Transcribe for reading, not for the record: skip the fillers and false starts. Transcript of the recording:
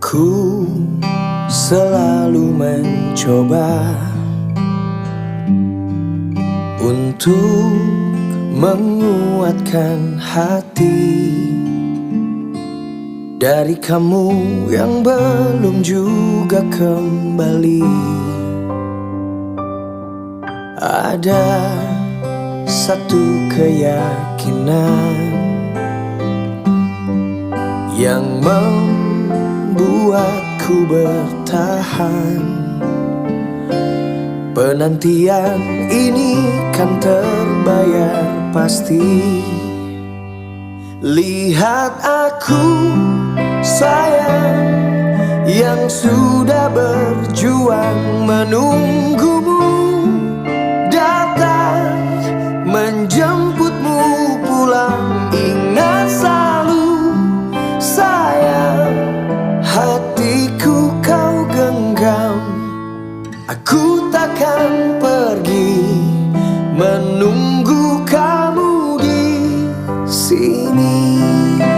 Ku selalu mencoba untuk menguatkan hati dari kamu yang belum juga kembali. Ada satu keyakinan yang membuatku bertahan. Penantian ini kan terbayar pasti. Lihat aku sayang, yang sudah berjuang menunggumu datang menjemputmu pulang. Ingat selalu sayang, hatiku kau genggam. Aku takkan pergi menunggu kamu di sini.